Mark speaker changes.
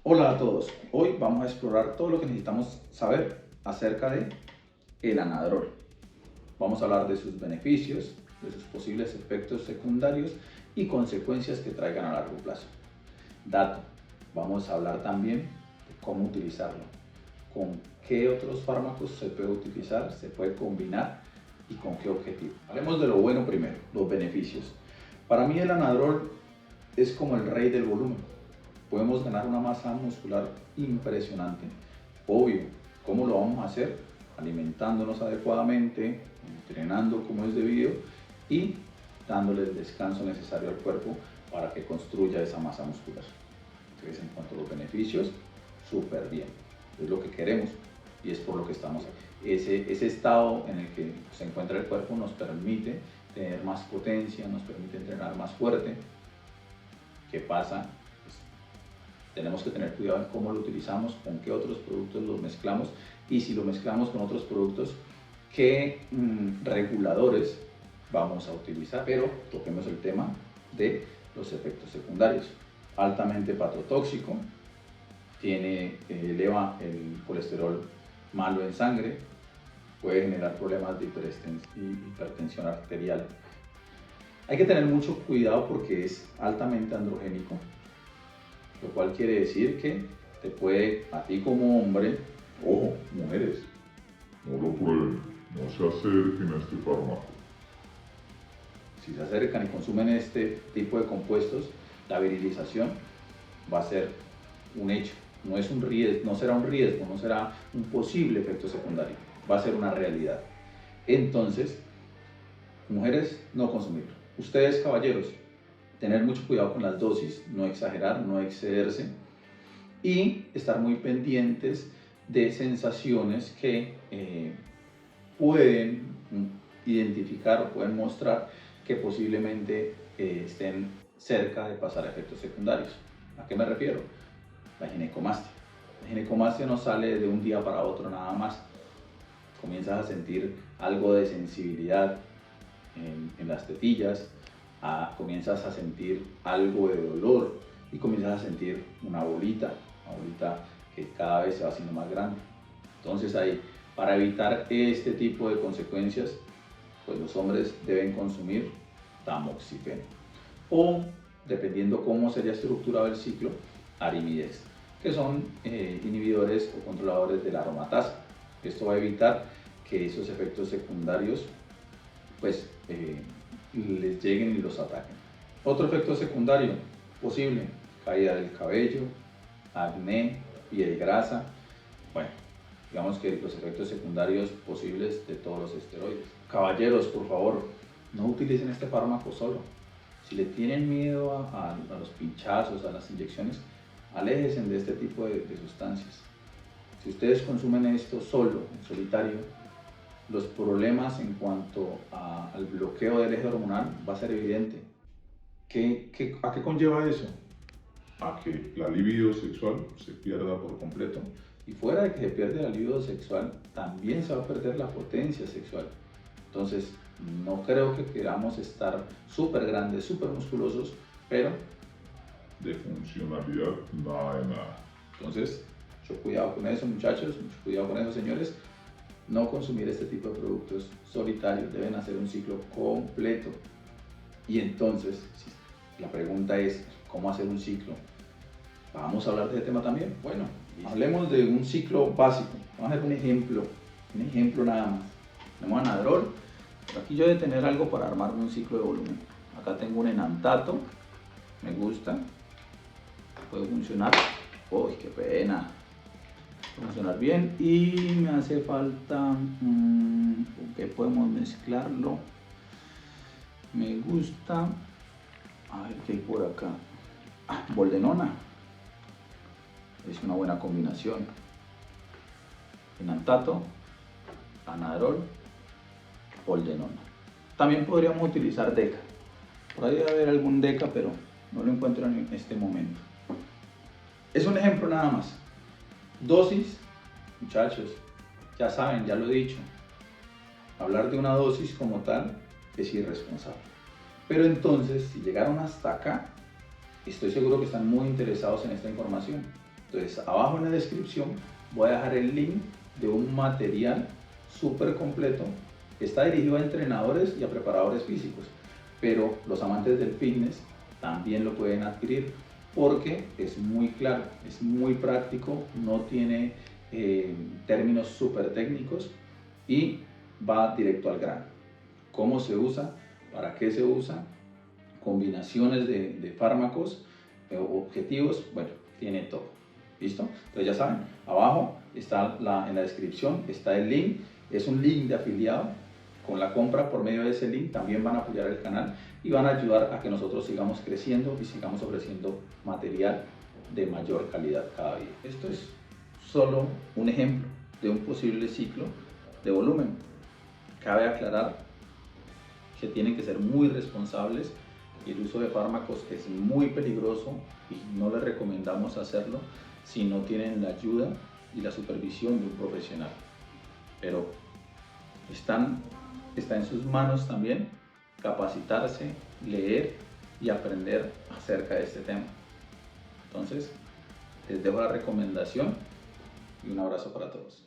Speaker 1: Hola a todos, hoy vamos a explorar todo lo que necesitamos saber acerca de el anadrol. Vamos a hablar de sus beneficios, de sus posibles efectos secundarios y consecuencias que traigan a largo plazo. Dato, vamos a hablar también de cómo utilizarlo, con qué otros fármacos se puede utilizar, se puede combinar y con qué objetivo. Hablemos de lo bueno primero, los beneficios. Para mí el anadrol es como el rey del volumen. Podemos ganar una masa muscular impresionante. Obvio, ¿cómo lo vamos a hacer? Alimentándonos adecuadamente, entrenando como es debido y dándole el descanso necesario al cuerpo para que construya esa masa muscular. Entonces, en cuanto a los beneficios, súper bien. Es lo que queremos y es por lo que estamos aquí. Ese estado en el que se encuentra el cuerpo nos permite tener más potencia, nos permite entrenar más fuerte. ¿Qué pasa? Tenemos que tener cuidado en cómo lo utilizamos, con qué otros productos los mezclamos y si lo mezclamos con otros productos, qué reguladores vamos a utilizar. Pero toquemos el tema de los efectos secundarios. Altamente hepatotóxico, eleva el colesterol malo en sangre, puede generar problemas de hipertensión arterial. Hay que tener mucho cuidado porque es altamente androgénico, lo cual quiere decir que te puede, a ti como hombre,
Speaker 2: Ojo, mujeres, no lo prueben, no se acerquen a este fármaco.
Speaker 1: si se acercan y consumen este tipo de compuestos, la virilización va a ser un hecho, no es un riesgo, no será un riesgo, no será un posible efecto secundario, va a ser una realidad. Entonces, mujeres, no consumirlo. Ustedes, caballeros, tener mucho cuidado con las dosis, no exagerar, no excederse y estar muy pendientes de sensaciones que pueden identificar o pueden mostrar que posiblemente estén cerca de pasar a efectos secundarios. ¿A qué me refiero? La ginecomastia. La ginecomastia no sale de un día para otro nada más. Comienzas a sentir algo de sensibilidad en las tetillas, comienzas a sentir algo de dolor y comienzas a sentir una bolita que cada vez se va haciendo más grande. Entonces ahí, para evitar este tipo de consecuencias, pues los hombres deben consumir tamoxifeno o, dependiendo cómo se haya estructurado el ciclo, arimidex, que son inhibidores o controladores de la aromatasa. Esto va a evitar que esos efectos secundarios pues les lleguen y los ataquen. Otro efecto secundario posible, caída del cabello, acné, piel grasa. Bueno, digamos que los efectos secundarios posibles de todos los esteroides. Caballeros, por favor, no utilicen este fármaco solo. Si le tienen miedo a los pinchazos, a las inyecciones, aléjense de este tipo de sustancias. Si ustedes consumen esto solo, en solitario, los problemas en cuanto al bloqueo del eje hormonal va a ser evidente. ¿A qué conlleva eso?
Speaker 2: A que la libido sexual se pierda por completo.
Speaker 1: Y fuera de que se pierde la libido sexual, también se va a perder la potencia sexual. Entonces, no creo que queramos estar súper grandes, súper musculosos, pero
Speaker 2: De funcionalidad, nada de nada.
Speaker 1: entonces, mucho cuidado con eso, muchachos, mucho cuidado con eso, señores. No consumir este tipo de productos solitarios, deben hacer un ciclo completo. Y entonces, la pregunta es, ¿cómo hacer un ciclo? ¿Vamos a hablar de este tema también? Bueno, hablemos de un ciclo básico. Vamos a hacer un ejemplo nada más. Tenemos anadrol. Aquí yo he de tener algo para armarme un ciclo de volumen. Acá tengo un enantato, me gusta, puede funcionar. Uy, qué pena. Puede funcionar bien y me hace falta, ¿con qué podemos mezclarlo? Me gusta, a ver qué hay por acá. Boldenona. Es una buena combinación. Enantato, anadrol, boldenona. También podríamos utilizar deca. Por ahí debe haber algún deca, pero no lo encuentro en este momento. Es un ejemplo nada más. Dosis, muchachos, ya saben, ya lo he dicho. Hablar de una dosis como tal es irresponsable. Pero entonces, si llegaron hasta acá, estoy seguro que están muy interesados en esta información. Entonces, abajo en la descripción voy a dejar el link de un material súper completo. Está dirigido a entrenadores y a preparadores físicos, pero los amantes del fitness también lo pueden adquirir porque es muy claro, es muy práctico, no tiene términos súper técnicos y va directo al grano. ¿Cómo se usa? ¿Para qué se usa? Combinaciones de fármacos, objetivos, bueno, tiene todo. ¿Listo? Entonces ya saben, abajo está en la descripción está el link, es un link de afiliado. Con la compra por medio de ese link también van a apoyar el canal y van a ayudar a que nosotros sigamos creciendo y sigamos ofreciendo material de mayor calidad cada día. Esto es solo un ejemplo de un posible ciclo de volumen. Cabe aclarar que tienen que ser muy responsables y el uso de fármacos es muy peligroso y no les recomendamos hacerlo si no tienen la ayuda y la supervisión de un profesional. Pero está en sus manos también capacitarse, leer y aprender acerca de este tema. Entonces, les dejo la recomendación y un abrazo para todos.